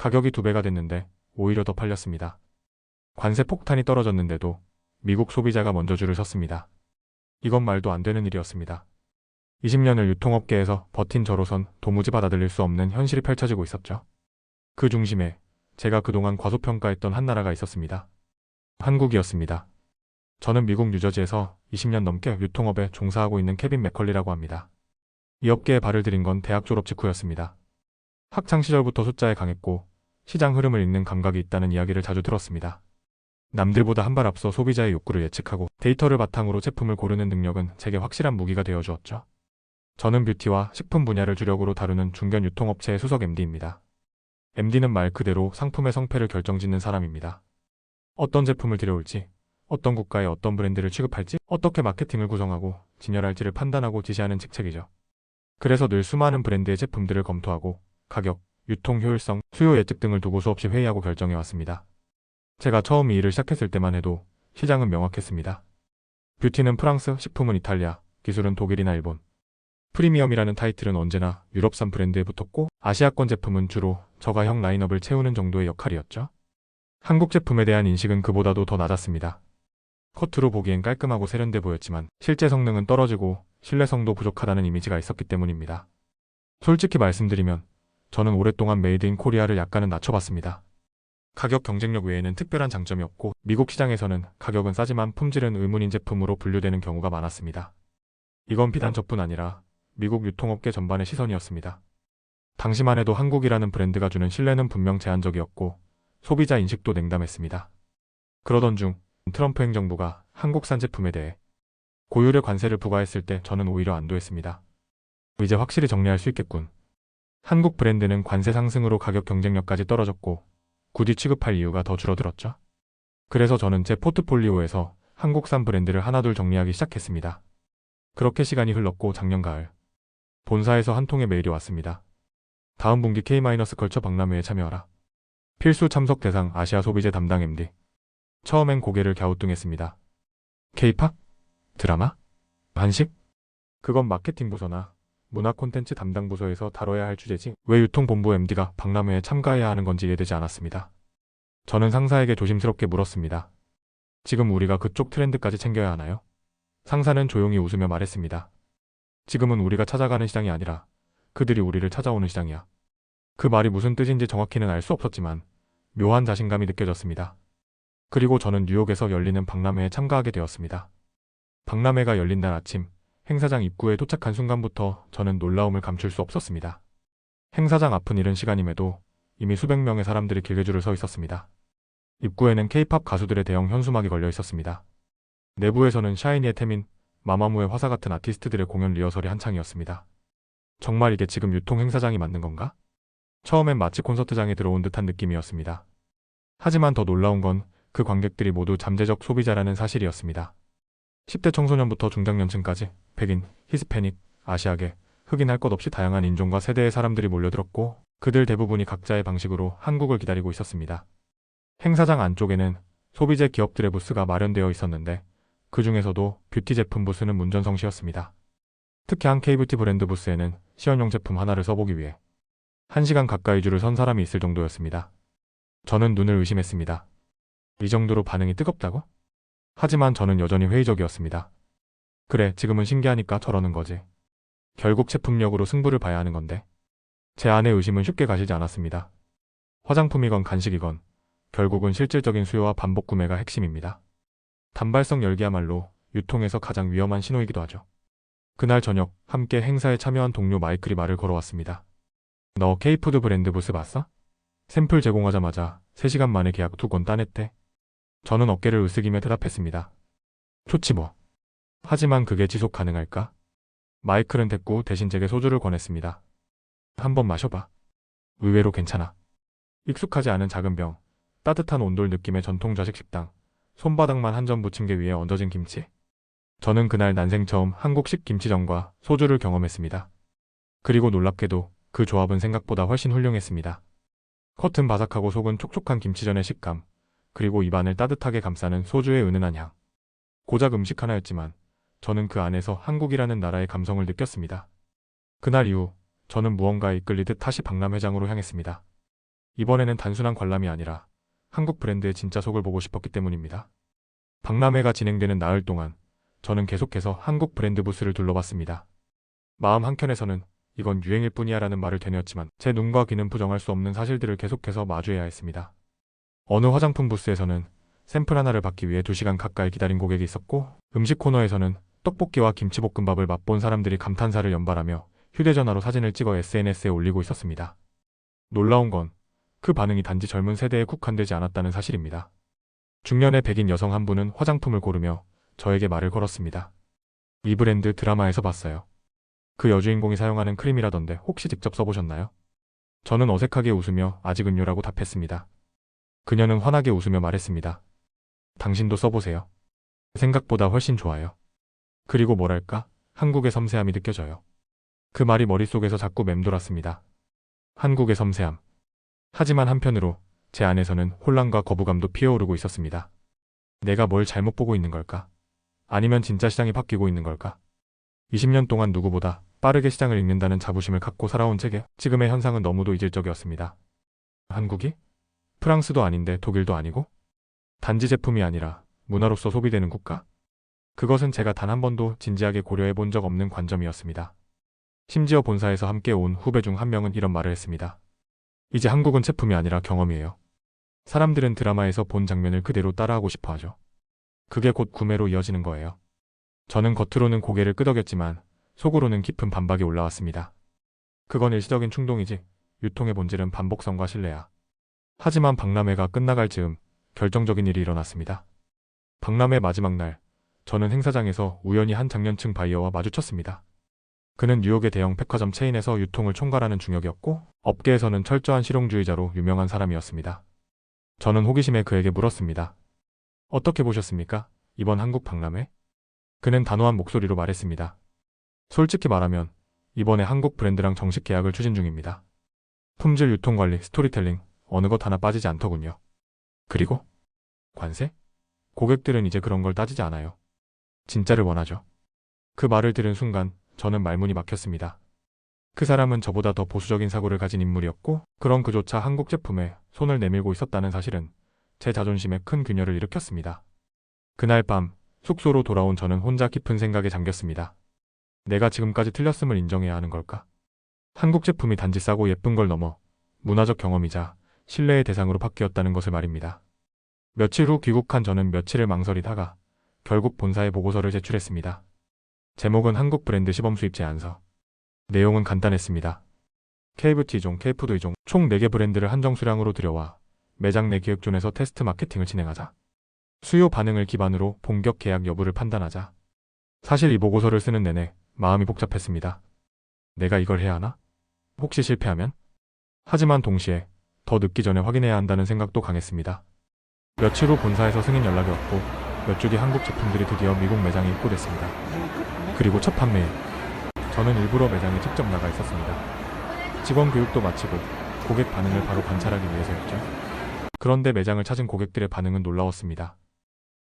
가격이 2배가 됐는데 오히려 더 팔렸습니다. 관세 폭탄이 떨어졌는데도 미국 소비자가 먼저 줄을 섰습니다. 이건 말도 안 되는 일이었습니다. 20년을 유통업계에서 버틴 저로선 도무지 받아들일 수 없는 현실이 펼쳐지고 있었죠. 그 중심에 제가 그동안 과소평가했던 한 나라가 있었습니다. 한국이었습니다. 저는 미국 뉴저지에서 20년 넘게 유통업에 종사하고 있는 케빈 맥컬리라고 합니다. 이 업계에 발을 들인 건 대학 졸업 직후였습니다. 학창 시절부터 숫자에 강했고 시장 흐름을 읽는 감각이 있다는 이야기를 자주 들었습니다. 남들보다 한 발 앞서 소비자의 욕구를 예측하고 데이터를 바탕으로 제품을 고르는 능력은 제게 확실한 무기가 되어 주었죠. 저는 뷰티와 식품 분야를 주력으로 다루는 중견 유통업체의 수석 MD입니다. MD는 말 그대로 상품의 성패를 결정짓는 사람입니다. 어떤 제품을 들여올지, 어떤 국가의 어떤 브랜드를 취급할지, 어떻게 마케팅을 구성하고 진열할지를 판단하고 지시하는 직책이죠. 그래서 늘 수많은 브랜드의 제품들을 검토하고 가격, 유통 효율성, 수요 예측 등을 두고 수없이 회의하고 결정해왔습니다. 제가 처음 이 일을 시작했을 때만 해도 시장은 명확했습니다. 뷰티는 프랑스, 식품은 이탈리아, 기술은 독일이나 일본. 프리미엄이라는 타이틀은 언제나 유럽산 브랜드에 붙었고 아시아권 제품은 주로 저가형 라인업을 채우는 정도의 역할이었죠. 한국 제품에 대한 인식은 그보다도 더 낮았습니다. 겉으로 보기엔 깔끔하고 세련돼 보였지만 실제 성능은 떨어지고 신뢰성도 부족하다는 이미지가 있었기 때문입니다. 솔직히 말씀드리면 저는 오랫동안 메이드 인 코리아를 약간은 낮춰봤습니다. 가격 경쟁력 외에는 특별한 장점이 없고 미국 시장에서는 가격은 싸지만 품질은 의문인 제품으로 분류되는 경우가 많았습니다. 이건 비단 저뿐 아니라 미국 유통업계 전반의 시선이었습니다. 당시만 해도 한국이라는 브랜드가 주는 신뢰는 분명 제한적이었고 소비자 인식도 냉담했습니다. 그러던 중 트럼프 행정부가 한국산 제품에 대해 고율의 관세를 부과했을 때 저는 오히려 안도했습니다. 이제 확실히 정리할 수 있겠군. 한국 브랜드는 관세 상승으로 가격 경쟁력까지 떨어졌고 굳이 취급할 이유가 더 줄어들었죠. 그래서 저는 제 포트폴리오에서 한국산 브랜드를 하나둘 정리하기 시작했습니다. 그렇게 시간이 흘렀고 작년 가을 본사에서 한 통의 메일이 왔습니다. 다음 분기 K-걸쳐 박람회에 참여하라. 필수 참석 대상 아시아 소비재 담당 MD. 처음엔 고개를 갸우뚱했습니다. K-팝? 드라마? 한식? 그건 마케팅 부서나 문화 콘텐츠 담당 부서에서 다뤄야 할 주제지 왜 유통본부 MD가 박람회에 참가해야 하는 건지 이해되지 않았습니다. 저는 상사에게 조심스럽게 물었습니다. 지금 우리가 그쪽 트렌드까지 챙겨야 하나요? 상사는 조용히 웃으며 말했습니다. 지금은 우리가 찾아가는 시장이 아니라 그들이 우리를 찾아오는 시장이야. 그 말이 무슨 뜻인지 정확히는 알 수 없었지만 묘한 자신감이 느껴졌습니다. 그리고 저는 뉴욕에서 열리는 박람회에 참가하게 되었습니다. 박람회가 열린 날 아침 행사장 입구에 도착한 순간부터 저는 놀라움을 감출 수 없었습니다. 행사장 앞은 이른 시간임에도 이미 수백 명의 사람들이 길게 줄을 서 있었습니다. 입구에는 K-팝 가수들의 대형 현수막이 걸려 있었습니다. 내부에서는 샤이니의 태민, 마마무의 화사 같은 아티스트들의 공연 리허설이 한창이었습니다. 정말 이게 지금 유통 행사장이 맞는 건가? 처음엔 마치 콘서트장에 들어온 듯한 느낌이었습니다. 하지만 더 놀라운 건 그 관객들이 모두 잠재적 소비자라는 사실이었습니다. 10대 청소년부터 중장년층까지 백인, 히스패닉, 아시아계, 흑인 할 것 없이 다양한 인종과 세대의 사람들이 몰려들었고 그들 대부분이 각자의 방식으로 한국을 기다리고 있었습니다. 행사장 안쪽에는 소비재 기업들의 부스가 마련되어 있었는데 그 중에서도 뷰티 제품 부스는 문전성시였습니다. 특히 한 K뷰티 브랜드 부스에는 시연용 제품 하나를 써보기 위해 1시간 가까이 줄을 선 사람이 있을 정도였습니다. 저는 눈을 의심했습니다. 이 정도로 반응이 뜨겁다고? 하지만 저는 여전히 회의적이었습니다. 그래, 지금은 신기하니까 저러는 거지. 결국 제품력으로 승부를 봐야 하는 건데. 제 안의 의심은 쉽게 가시지 않았습니다. 화장품이건 간식이건 결국은 실질적인 수요와 반복 구매가 핵심입니다. 단발성 열기야말로 유통에서 가장 위험한 신호이기도 하죠. 그날 저녁 함께 행사에 참여한 동료 마이클이 말을 걸어왔습니다. 너 K푸드 브랜드 부스 봤어? 샘플 제공하자마자 3시간 만에 계약 2건 따냈대. 저는 어깨를 으쓱이며 대답했습니다. 좋지 뭐. 하지만 그게 지속 가능할까? 마이클은 됐고 대신 제게 소주를 권했습니다. 한번 마셔봐. 의외로 괜찮아. 익숙하지 않은 작은 병, 따뜻한 온돌 느낌의 전통 좌식 식당, 손바닥만 한 점 부침개 위에 얹어진 김치. 저는 그날 난생 처음 한국식 김치전과 소주를 경험했습니다. 그리고 놀랍게도 그 조합은 생각보다 훨씬 훌륭했습니다. 겉은 바삭하고 속은 촉촉한 김치전의 식감, 그리고 입안을 따뜻하게 감싸는 소주의 은은한 향. 고작 음식 하나였지만 저는 그 안에서 한국이라는 나라의 감성을 느꼈습니다. 그날 이후 저는 무언가에 이끌리듯 다시 박람회장으로 향했습니다. 이번에는 단순한 관람이 아니라 한국 브랜드의 진짜 속을 보고 싶었기 때문입니다. 박람회가 진행되는 나흘 동안 저는 계속해서 한국 브랜드 부스를 둘러봤습니다. 마음 한켠에서는 이건 유행일 뿐이야 라는 말을 되뇌었지만 제 눈과 귀는 부정할 수 없는 사실들을 계속해서 마주해야 했습니다. 어느 화장품 부스에서는 샘플 하나를 받기 위해 2시간 가까이 기다린 고객이 있었고, 음식 코너에서는 떡볶이와 김치볶음밥을 맛본 사람들이 감탄사를 연발하며 휴대전화로 사진을 찍어 SNS에 올리고 있었습니다. 놀라운 건 그 반응이 단지 젊은 세대에 국한되지 않았다는 사실입니다. 중년의 백인 여성 한 분은 화장품을 고르며 저에게 말을 걸었습니다. 이 브랜드 드라마에서 봤어요. 그 여주인공이 사용하는 크림이라던데 혹시 직접 써보셨나요? 저는 어색하게 웃으며 아직은요라고 답했습니다. 그녀는 환하게 웃으며 말했습니다. 당신도 써보세요. 생각보다 훨씬 좋아요. 그리고 뭐랄까, 한국의 섬세함이 느껴져요. 그 말이 머릿속에서 자꾸 맴돌았습니다. 한국의 섬세함. 하지만 한편으로 제 안에서는 혼란과 거부감도 피어오르고 있었습니다. 내가 뭘 잘못 보고 있는 걸까? 아니면 진짜 시장이 바뀌고 있는 걸까? 20년 동안 누구보다 빠르게 시장을 읽는다는 자부심을 갖고 살아온 제게 지금의 현상은 너무도 이질적이었습니다. 한국이? 프랑스도 아닌데 독일도 아니고? 단지 제품이 아니라 문화로서 소비되는 국가? 그것은 제가 단 한 번도 진지하게 고려해 본 적 없는 관점이었습니다. 심지어 본사에서 함께 온 후배 중 한 명은 이런 말을 했습니다. 이제 한국은 제품이 아니라 경험이에요. 사람들은 드라마에서 본 장면을 그대로 따라하고 싶어 하죠. 그게 곧 구매로 이어지는 거예요. 저는 겉으로는 고개를 끄덕였지만 속으로는 깊은 반박이 올라왔습니다. 그건 일시적인 충동이지 유통의 본질은 반복성과 신뢰야. 하지만 박람회가 끝나갈 즈음 결정적인 일이 일어났습니다. 박람회 마지막 날, 저는 행사장에서 우연히 한 장년층 바이어와 마주쳤습니다. 그는 뉴욕의 대형 백화점 체인에서 유통을 총괄하는 중역이었고, 업계에서는 철저한 실용주의자로 유명한 사람이었습니다. 저는 호기심에 그에게 물었습니다. 어떻게 보셨습니까? 이번 한국 박람회? 그는 단호한 목소리로 말했습니다. 솔직히 말하면 이번에 한국 브랜드랑 정식 계약을 추진 중입니다. 품질, 유통관리, 스토리텔링 어느 것 하나 빠지지 않더군요. 그리고 관세? 고객들은 이제 그런 걸 따지지 않아요. 진짜를 원하죠. 그 말을 들은 순간 저는 말문이 막혔습니다. 그 사람은 저보다 더 보수적인 사고를 가진 인물이었고, 그런 그조차 한국 제품에 손을 내밀고 있었다는 사실은 제 자존심에 큰 균열을 일으켰습니다. 그날 밤 숙소로 돌아온 저는 혼자 깊은 생각에 잠겼습니다. 내가 지금까지 틀렸음을 인정해야 하는 걸까? 한국 제품이 단지 싸고 예쁜 걸 넘어 문화적 경험이자 신뢰의 대상으로 바뀌었다는 것을 말입니다. 며칠 후 귀국한 저는 며칠을 망설이다가 결국 본사에 보고서를 제출했습니다. 제목은 한국 브랜드 시범 수입 제안서. 내용은 간단했습니다. K뷰티종, K푸드이종 총 4개 브랜드를 한정 수량으로 들여와 매장 내 기획존에서 테스트 마케팅을 진행하자. 수요 반응을 기반으로 본격 계약 여부를 판단하자. 사실 이 보고서를 쓰는 내내 마음이 복잡했습니다. 내가 이걸 해야 하나? 혹시 실패하면? 하지만 동시에 더 늦기 전에 확인해야 한다는 생각도 강했습니다. 며칠 후 본사에서 승인 연락이 왔고, 몇 주 뒤 한국 제품들이 드디어 미국 매장에 입고됐습니다. 그리고 첫 판매일, 저는 일부러 매장에 직접 나가 있었습니다. 직원 교육도 마치고 고객 반응을 바로 관찰하기 위해서였죠. 그런데 매장을 찾은 고객들의 반응은 놀라웠습니다.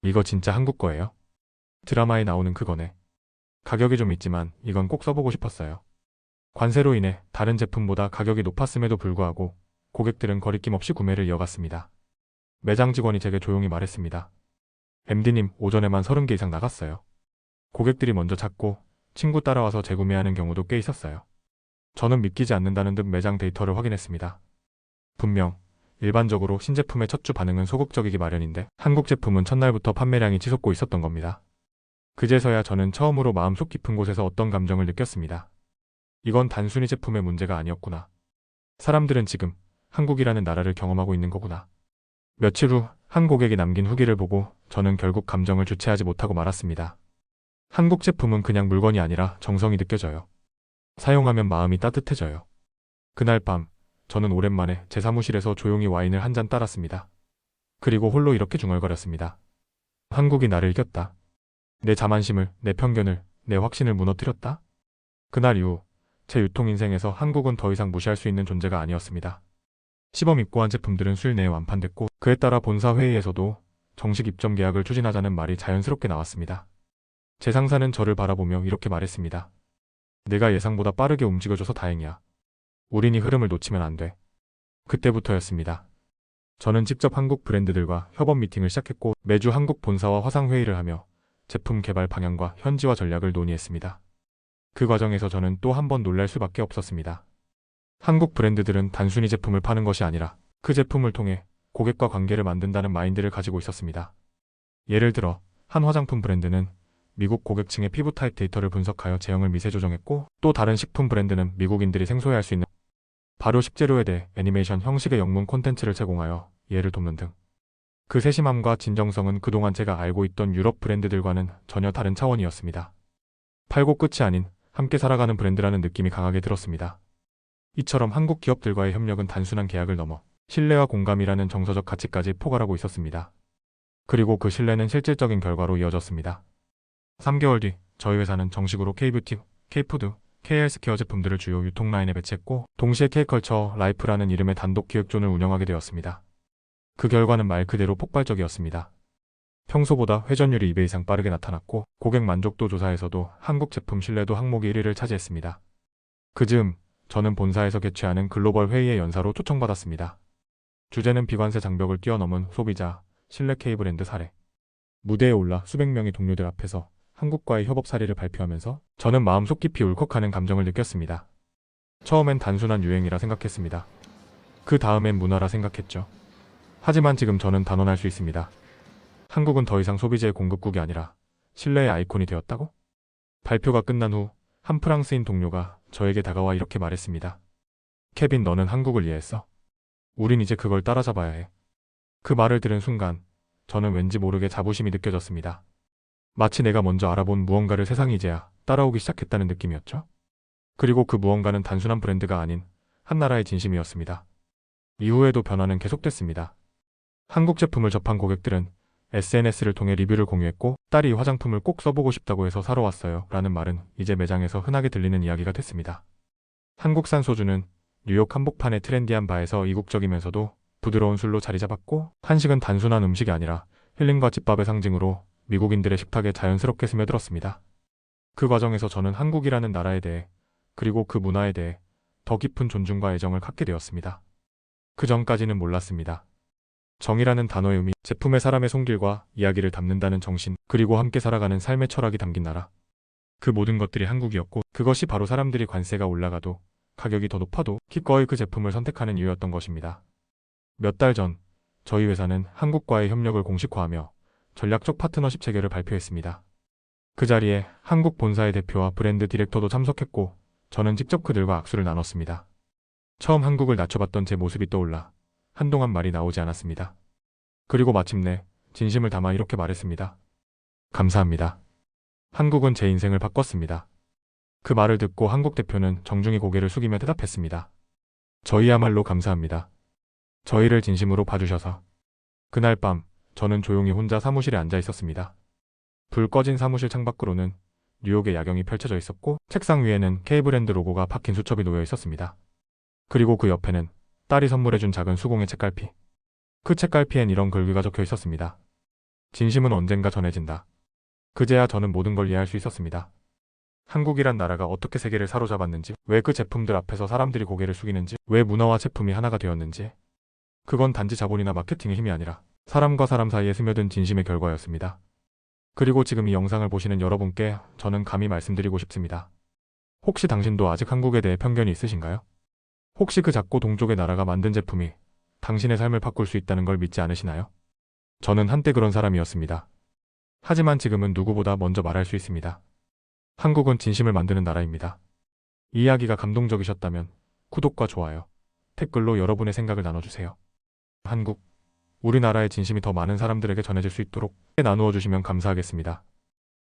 이거 진짜 한국 거예요? 드라마에 나오는 그거네. 가격이 좀 있지만 이건 꼭 써보고 싶었어요. 관세로 인해 다른 제품보다 가격이 높았음에도 불구하고 고객들은 거리낌 없이 구매를 이어갔습니다. 매장 직원이 제게 조용히 말했습니다. MD님, 오전에만 30개 이상 나갔어요. 고객들이 먼저 찾고 친구 따라와서 재구매하는 경우도 꽤 있었어요. 저는 믿기지 않는다는 듯 매장 데이터를 확인했습니다. 분명 일반적으로 신제품의 첫 주 반응은 소극적이기 마련인데 한국 제품은 첫날부터 판매량이 치솟고 있었던 겁니다. 그제서야 저는 처음으로 마음속 깊은 곳에서 어떤 감정을 느꼈습니다. 이건 단순히 제품의 문제가 아니었구나. 사람들은 지금 한국이라는 나라를 경험하고 있는 거구나. 며칠 후 한 고객이 남긴 후기를 보고 저는 결국 감정을 주체하지 못하고 말았습니다. 한국 제품은 그냥 물건이 아니라 정성이 느껴져요. 사용하면 마음이 따뜻해져요. 그날 밤 저는 오랜만에 제 사무실에서 조용히 와인을 한 잔 따랐습니다. 그리고 홀로 이렇게 중얼거렸습니다. 한국이 나를 이겼다. 내 자만심을, 내 편견을, 내 확신을 무너뜨렸다. 그날 이후 제 유통 인생에서 한국은 더 이상 무시할 수 있는 존재가 아니었습니다. 시범 입고한 제품들은 수일 내에 완판됐고, 그에 따라 본사 회의에서도 정식 입점 계약을 추진하자는 말이 자연스럽게 나왔습니다. 제 상사는 저를 바라보며 이렇게 말했습니다. 내가 예상보다 빠르게 움직여줘서 다행이야. 우린 이 흐름을 놓치면 안 돼. 그때부터였습니다. 저는 직접 한국 브랜드들과 협업 미팅을 시작했고 매주 한국 본사와 화상 회의를 하며 제품 개발 방향과 현지화 전략을 논의했습니다. 그 과정에서 저는 또 한 번 놀랄 수밖에 없었습니다. 한국 브랜드들은 단순히 제품을 파는 것이 아니라 그 제품을 통해 고객과 관계를 만든다는 마인드를 가지고 있었습니다. 예를 들어 한 화장품 브랜드는 미국 고객층의 피부 타입 데이터를 분석하여 제형을 미세 조정했고, 또 다른 식품 브랜드는 미국인들이 생소해할 수 있는 발효 식재료에 대해 애니메이션 형식의 영문 콘텐츠를 제공하여 이해를 돕는 등, 그 세심함과 진정성은 그동안 제가 알고 있던 유럽 브랜드들과는 전혀 다른 차원이었습니다. 팔고 끝이 아닌 함께 살아가는 브랜드라는 느낌이 강하게 들었습니다. 이처럼 한국 기업들과의 협력은 단순한 계약을 넘어 신뢰와 공감이라는 정서적 가치까지 포괄하고 있었습니다. 그리고 그 신뢰는 실질적인 결과로 이어졌습니다. 3개월 뒤 저희 회사는 정식으로 K뷰티, K푸드, K헬스케어 제품들을 주요 유통 라인에 배치했고, 동시에 K컬처 라이프라는 이름의 단독 기획존을 운영하게 되었습니다. 그 결과는 말 그대로 폭발적이었습니다. 평소보다 회전율이 2배 이상 빠르게 나타났고, 고객 만족도 조사에서도 한국 제품 신뢰도 항목이 1위를 차지했습니다. 그 즈음 저는 본사에서 개최하는 글로벌 회의의 연사로 초청받았습니다. 주제는 비관세 장벽을 뛰어넘은 소비자, 신뢰 K브랜드 사례. 무대에 올라 수백 명의 동료들 앞에서 한국과의 협업 사례를 발표하면서 저는 마음속 깊이 울컥하는 감정을 느꼈습니다. 처음엔 단순한 유행이라 생각했습니다. 그 다음엔 문화라 생각했죠. 하지만 지금 저는 단언할 수 있습니다. 한국은 더 이상 소비재의 공급국이 아니라 신뢰의 아이콘이 되었다고? 발표가 끝난 후 한 프랑스인 동료가 저에게 다가와 이렇게 말했습니다. 케빈, 너는 한국을 이해했어? 우린 이제 그걸 따라잡아야 해. 그 말을 들은 순간 저는 왠지 모르게 자부심이 느껴졌습니다. 마치 내가 먼저 알아본 무언가를 세상이 이제야 따라오기 시작했다는 느낌이었죠. 그리고 그 무언가는 단순한 브랜드가 아닌 한 나라의 진심이었습니다. 이후에도 변화는 계속됐습니다. 한국 제품을 접한 고객들은 SNS를 통해 리뷰를 공유했고, 딸이 이 화장품을 꼭 써보고 싶다고 해서 사러 왔어요 라는 말은 이제 매장에서 흔하게 들리는 이야기가 됐습니다. 한국산 소주는 뉴욕 한복판의 트렌디한 바에서 이국적이면서도 부드러운 술로 자리 잡았고, 한식은 단순한 음식이 아니라 힐링과 집밥의 상징으로 미국인들의 식탁에 자연스럽게 스며들었습니다. 그 과정에서 저는 한국이라는 나라에 대해, 그리고 그 문화에 대해 더 깊은 존중과 애정을 갖게 되었습니다. 그 전까지는 몰랐습니다. 정이라는 단어의 의미, 제품의 사람의 손길과 이야기를 담는다는 정신, 그리고 함께 살아가는 삶의 철학이 담긴 나라. 그 모든 것들이 한국이었고, 그것이 바로 사람들이 관세가 올라가도 가격이 더 높아도 기꺼이 그 제품을 선택하는 이유였던 것입니다. 몇 달 전 저희 회사는 한국과의 협력을 공식화하며 전략적 파트너십 체계를 발표했습니다. 그 자리에 한국 본사의 대표와 브랜드 디렉터도 참석했고, 저는 직접 그들과 악수를 나눴습니다. 처음 한국을 낮춰봤던 제 모습이 떠올라 한동안 말이 나오지 않았습니다. 그리고 마침내 진심을 담아 이렇게 말했습니다. 감사합니다. 한국은 제 인생을 바꿨습니다. 그 말을 듣고 한국 대표는 정중히 고개를 숙이며 대답했습니다. 저희야말로 감사합니다. 저희를 진심으로 봐주셔서. 그날 밤 저는 조용히 혼자 사무실에 앉아 있었습니다. 불 꺼진 사무실 창밖으로는 뉴욕의 야경이 펼쳐져 있었고, 책상 위에는 K브랜드 로고가 박힌 수첩이 놓여 있었습니다. 그리고 그 옆에는 딸이 선물해준 작은 수공예 책갈피. 그 책갈피엔 이런 글귀가 적혀 있었습니다. 진심은 언젠가 전해진다. 그제야 저는 모든 걸 이해할 수 있었습니다. 한국이란 나라가 어떻게 세계를 사로잡았는지, 왜 그 제품들 앞에서 사람들이 고개를 숙이는지, 왜 문화와 제품이 하나가 되었는지. 그건 단지 자본이나 마케팅의 힘이 아니라 사람과 사람 사이에 스며든 진심의 결과였습니다. 그리고 지금 이 영상을 보시는 여러분께 저는 감히 말씀드리고 싶습니다. 혹시 당신도 아직 한국에 대해 편견이 있으신가요? 혹시 그 작고 동족의 나라가 만든 제품이 당신의 삶을 바꿀 수 있다는 걸 믿지 않으시나요? 저는 한때 그런 사람이었습니다. 하지만 지금은 누구보다 먼저 말할 수 있습니다. 한국은 진심을 만드는 나라입니다. 이 이야기가 감동적이셨다면 구독과 좋아요, 댓글로 여러분의 생각을 나눠주세요. 한국, 우리나라의 진심이 더 많은 사람들에게 전해질 수 있도록 나누어 주시면 감사하겠습니다.